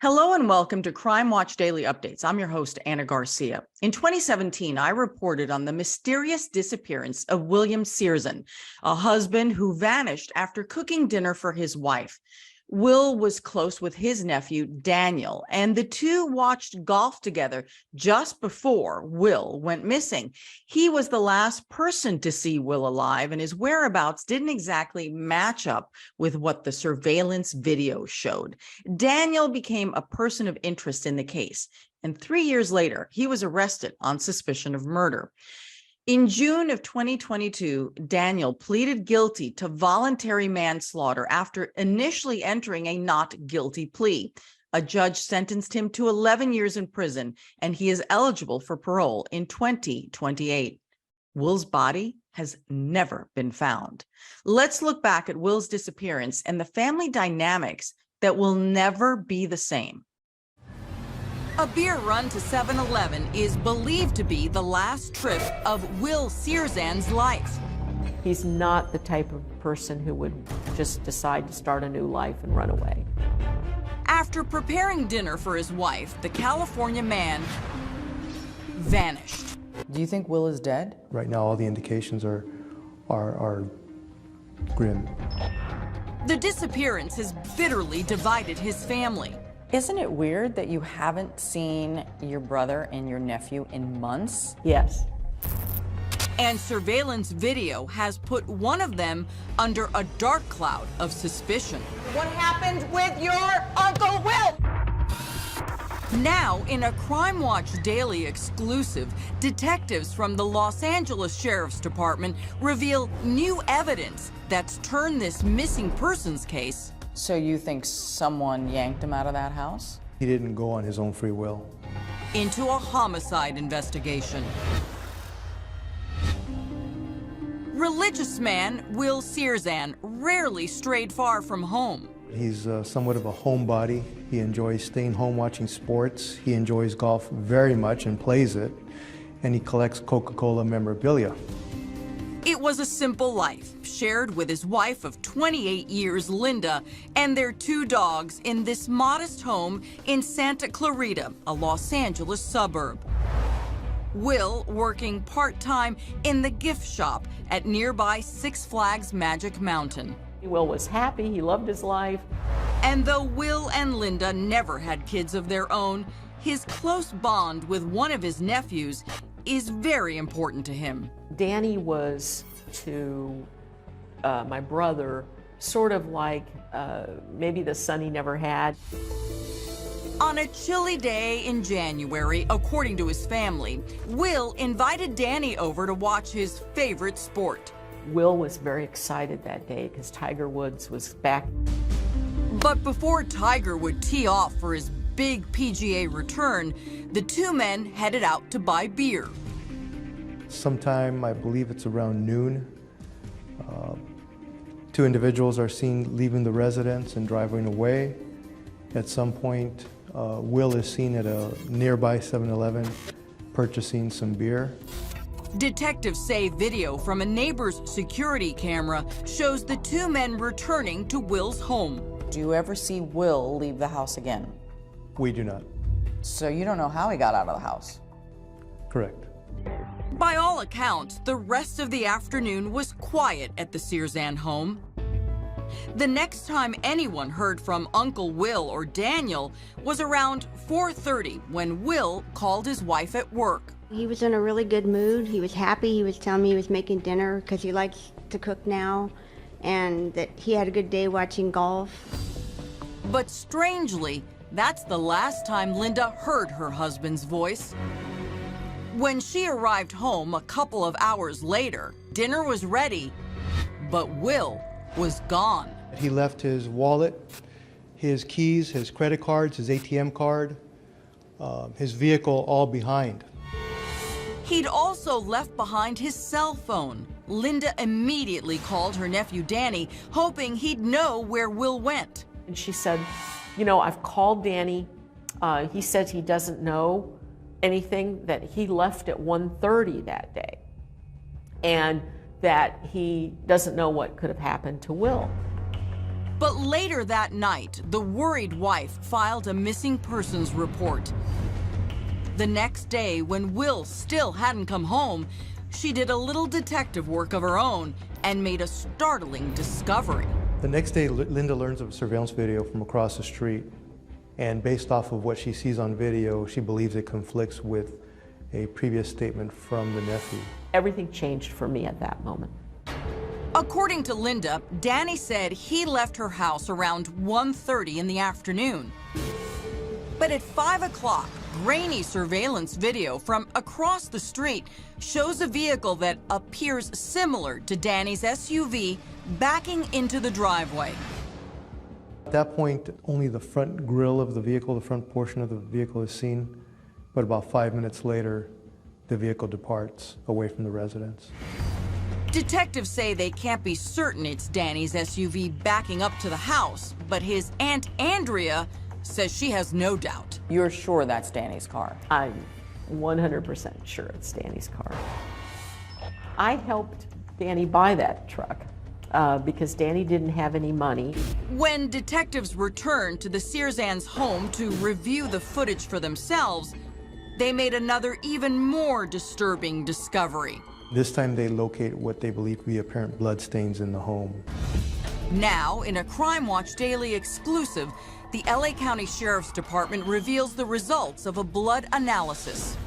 Hello and welcome to Crime Watch Daily Updates. I'm your host, Anna Garcia. In 2017, I reported on the mysterious disappearance of William Cierzan, a husband who vanished after cooking dinner for his wife. Will was close with his nephew, Daniel, and the two watched golf together just before Will went missing. He was the last person to see Will alive, and his whereabouts didn't exactly match up with what the surveillance video showed. Daniel became a person of interest in the case, and 3 years later, he was arrested on suspicion of murder. In June of 2022, Daniel pleaded guilty to voluntary manslaughter after initially entering a not guilty plea. A judge sentenced him to 11 years in prison, and he is eligible for parole in 2028. Will's body has never been found. Let's look back at Will's disappearance and the family dynamics that will never be the same. A beer run to 7-Eleven is believed to be the last trip of Will Cierzan's life. He's not the type of person who would just decide to start a new life and run away. After preparing dinner for his wife, the California man vanished. Do you think Will is dead? Right now, all the indications are grim. The disappearance has bitterly divided his family. Isn't it weird that you haven't seen your brother and your nephew in months? Yes. And surveillance video has put one of them under a dark cloud of suspicion. What happened with your Uncle Will? Now, in a Crime Watch Daily exclusive, detectives from the Los Angeles Sheriff's Department reveal new evidence that's turned this missing persons case. So you think someone yanked him out of that house? He didn't go on his own free will. Into a homicide investigation. Religious man Will Cierzan rarely strayed far from home. He's somewhat of a homebody. He enjoys staying home watching sports. He enjoys golf very much and plays it. And he collects Coca-Cola memorabilia. It was a simple life, shared with his wife of 28 years, Linda, and their two dogs in this modest home in Santa Clarita, a Los Angeles suburb. Will working part-time in the gift shop at nearby Six Flags Magic Mountain. Will was happy, he loved his life. And though Will and Linda never had kids of their own, his close bond with one of his nephews is very important to him. Danny was to my brother sort of like maybe the son he never had. On a chilly day in January, according to his family, Will invited Danny over to watch his favorite sport. Will was very excited that day because Tiger Woods was back. But before Tiger would tee off for his big PGA return, the two men headed out to buy beer. Sometime, I believe it's around noon, two individuals are seen leaving the residence and driving away. At some point, Will is seen at a nearby 7-Eleven purchasing some beer. Detectives say video from a neighbor's security camera shows the two men returning to Will's home. Do you ever see Will leave the house again? We do not. So you don't know how he got out of the house? Correct. By all accounts, the rest of the afternoon was quiet at the Cierzan home. The next time anyone heard from Uncle Will or Daniel was around 4:30 when Will called his wife at work. He was in a really good mood. He was happy. He was telling me he was making dinner because he likes to cook now, and that he had a good day watching golf. But strangely, that's the last time Linda heard her husband's voice. When she arrived home a couple of hours later, dinner was ready, but Will was gone. He left his wallet, his keys, his credit cards, his ATM card, his vehicle all behind. He'd also left behind his cell phone. Linda immediately called her nephew Danny, hoping he'd know where Will went. And she said, you know, I've called Danny. He says he doesn't know anything, that he left at 1:30 that day, and that he doesn't know what could have happened to Will. But later that night, the worried wife filed a missing persons report. The next day, when Will still hadn't come home, she did a little detective work of her own and made a startling discovery. The next day, Linda learns of a surveillance video from across the street, and based off of what she sees on video, she believes it conflicts with a previous statement from the nephew. Everything changed for me at that moment. According to Linda, Danny said he left her house around 1:30 in the afternoon. But at 5 o'clock, grainy surveillance video from across the street shows a vehicle that appears similar to Danny's SUV backing into the driveway. At that point, only the front grille of the vehicle, the front portion of the vehicle is seen, but about 5 minutes later, the vehicle departs away from the residence. Detectives say they can't be certain it's Danny's SUV backing up to the house, but his Aunt Andrea says she has no doubt. You're sure that's Danny's car? I'm 100% sure it's Danny's car. I helped Danny buy that truck because Danny didn't have any money. When detectives returned to the Cierzan's home to review the footage for themselves, they made another even more disturbing discovery. This time they locate what they believe to be apparent bloodstains in the home. Now, in a Crime Watch Daily exclusive, the LA County Sheriff's Department reveals the results of a blood analysis.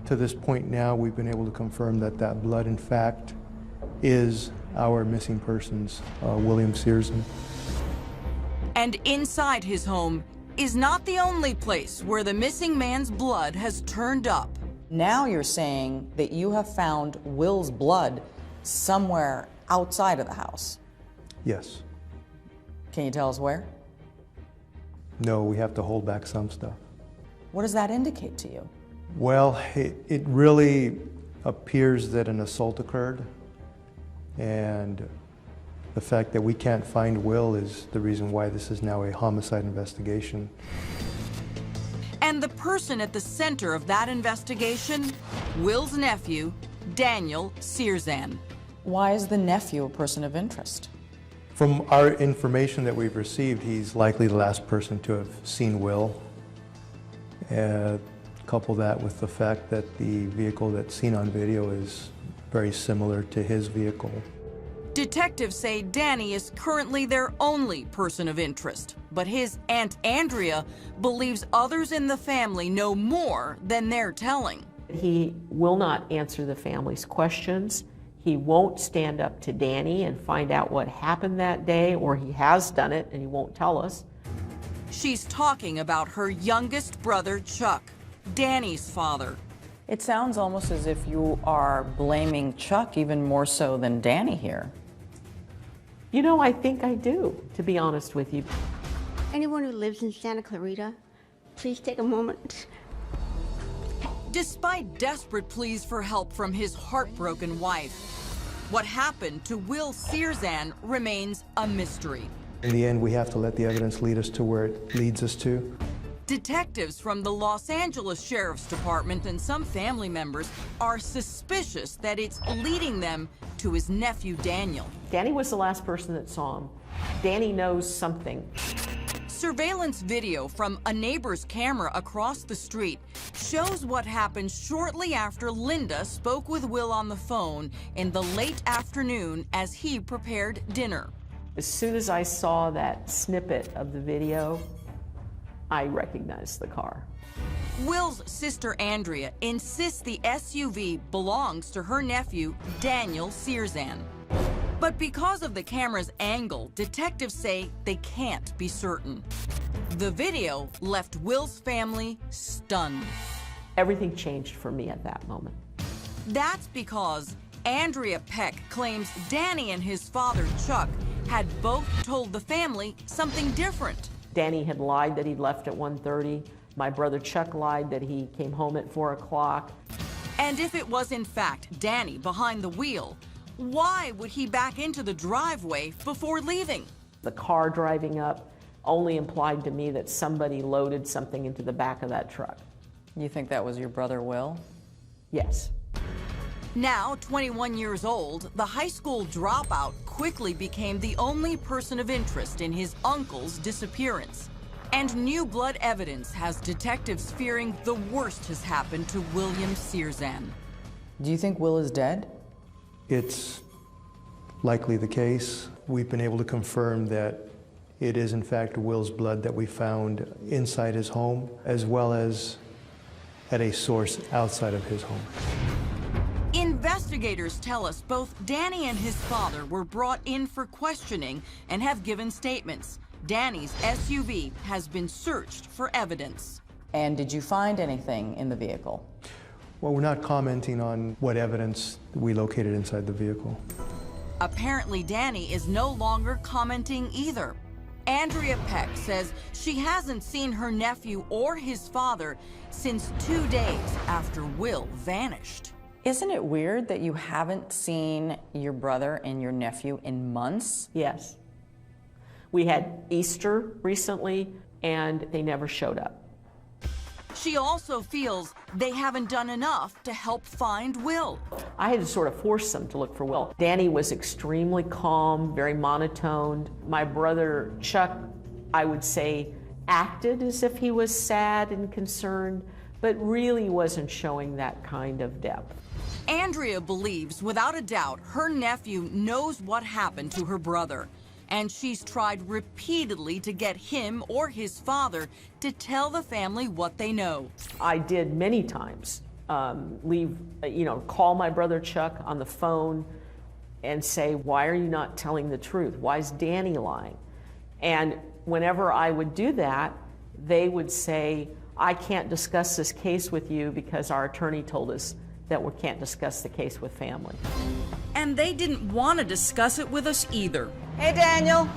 To this point now, we've been able to confirm that that blood, in fact, is our missing person's William Cierzan. And inside his home is not the only place where the missing man's blood has turned up. Now you're saying that you have found Will's blood somewhere outside of the house. Yes. Can you tell us where? No, we have to hold back some stuff. What does that indicate to you? Well, it really appears that an assault occurred, and the fact that we can't find Will is the reason why this is now a homicide investigation. And the person at the center of that investigation, Will's nephew, Daniel Cierzan. Why is the nephew a person of interest? From our information that we've received, he's likely the last person to have seen Will. Couple that with the fact that the vehicle that's seen on video is very similar to his vehicle. Detectives say Danny is currently their only person of interest, but his Aunt Andrea believes others in the family know more than they're telling. He will not answer the family's questions. He won't stand up to Danny and find out what happened that day, or he has done it and he won't tell us. She's talking about her youngest brother, Chuck, Danny's father. It sounds almost as if you are blaming Chuck even more so than Danny here. You know, I think I do, to be honest with you. Anyone who lives in Santa Clarita, please take a moment. Despite desperate pleas for help from his heartbroken wife, what happened to Will Cierzan remains a mystery. In the end, we have to let the evidence lead us to where it leads us to. Detectives from the Los Angeles Sheriff's Department and some family members are suspicious that it's leading them to his nephew, Daniel. Danny was the last person that saw him. Danny knows something. Surveillance video from a neighbor's camera across the street shows what happened shortly after Linda spoke with Will on the phone in the late afternoon as he prepared dinner. As soon as I saw that snippet of the video, I recognized the car. Will's sister Andrea insists the SUV belongs to her nephew, Daniel Cierzan. But because of the camera's angle, detectives say they can't be certain. The video left Will's family stunned. Everything changed for me at that moment. That's because Andrea Peck claims Danny and his father, Chuck, had both told the family something different. Danny had lied that he left at 1:30. My brother Chuck lied that he came home at 4 o'clock. And if it was in fact Danny behind the wheel, why would he back into the driveway before leaving? The car driving up only implied to me that somebody loaded something into the back of that truck. You think that was your brother, Will? Yes. Now 21 years old, the high school dropout quickly became the only person of interest in his uncle's disappearance. And new blood evidence has detectives fearing the worst has happened to William Cierzan. Do you think Will is dead? It's likely the case. We've been able to confirm that it is in fact Will's blood that we found inside his home, as well as at a source outside of his home. Investigators tell us both Danny and his father were brought in for questioning and have given statements. Danny's SUV has been searched for evidence. And did you find anything in the vehicle? Well, we're not commenting on what evidence we located inside the vehicle. Apparently, Danny is no longer commenting either. Andrea Peck says she hasn't seen her nephew or his father since 2 days after Will vanished. Isn't it weird that you haven't seen your brother and your nephew in months? Yes. We had Easter recently, and they never showed up. She also feels they haven't done enough to help find Will. I had to sort of force them to look for Will. Danny was extremely calm, very monotoned. My brother Chuck, I would say, acted as if he was sad and concerned, but really wasn't showing that kind of depth. Andrea believes, without a doubt, her nephew knows what happened to her brother. And she's tried repeatedly to get him or his father to tell the family what they know. I did many times call my brother Chuck on the phone and say, why are you not telling the truth? Why is Danny lying? And whenever I would do that, they would say, I can't discuss this case with you because our attorney told us that we can't discuss the case with family. And they didn't want to discuss it with us either. Hey, Daniel.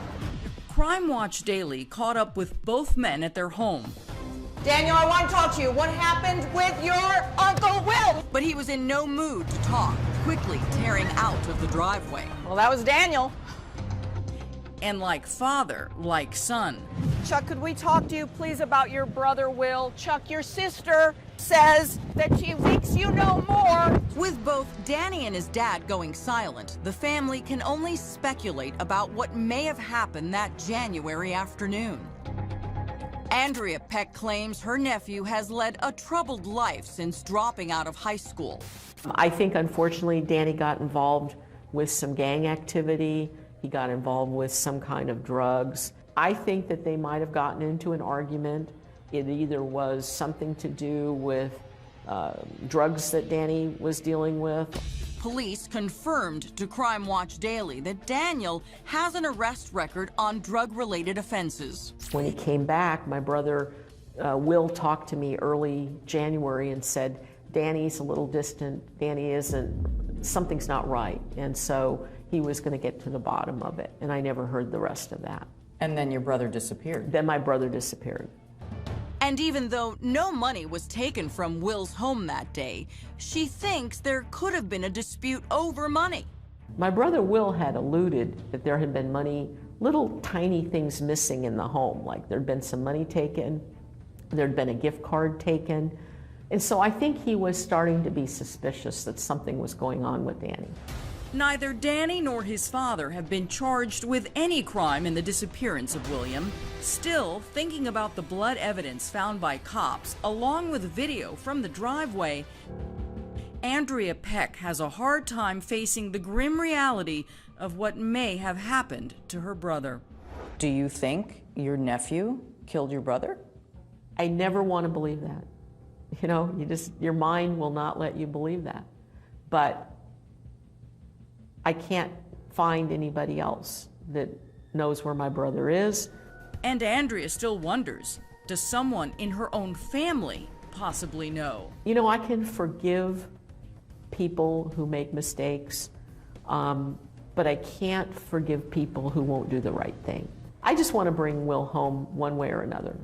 Crime Watch Daily caught up with both men at their home. Daniel, I want to talk to you. What happened with your Uncle Will? But he was in no mood to talk, quickly tearing out of the driveway. Well, that was Daniel. And like father, like son. Chuck, could we talk to you, please, about your brother Will? Chuck, your sister says that she thinks you know more. With both Danny and his dad going silent, the family can only speculate about what may have happened that January afternoon. Andrea Peck claims her nephew has led a troubled life since dropping out of high school. I think, unfortunately, Danny got involved with some gang activity. He got involved with some kind of drugs. I think that they might have gotten into an argument. It either was something to do with drugs that Danny was dealing with. Police confirmed to Crime Watch Daily that Daniel has an arrest record on drug-related offenses. When he came back, my brother Will talked to me early January and said, Danny's a little distant, Danny isn't, something's not right. And so he was going to get to the bottom of it, and I never heard the rest of that. And then your brother disappeared. Then my brother disappeared. And even though no money was taken from Will's home that day, she thinks there could have been a dispute over money. My brother Will had alluded that there had been money, little tiny things missing in the home, like there'd been some money taken, there'd been a gift card taken. And so I think he was starting to be suspicious that something was going on with Danny. Neither Danny nor his father have been charged with any crime in the disappearance of William. Still, thinking about the blood evidence found by cops, along with video from the driveway, Andrea Peck has a hard time facing the grim reality of what may have happened to her brother. Do you think your nephew killed your brother? I never want to believe that. You know, your mind will not let you believe that. But I can't find anybody else that knows where my brother is. And Andrea still wonders, does someone in her own family possibly know? You know, I can forgive people who make mistakes, but I can't forgive people who won't do the right thing. I just want to bring Will home one way or another.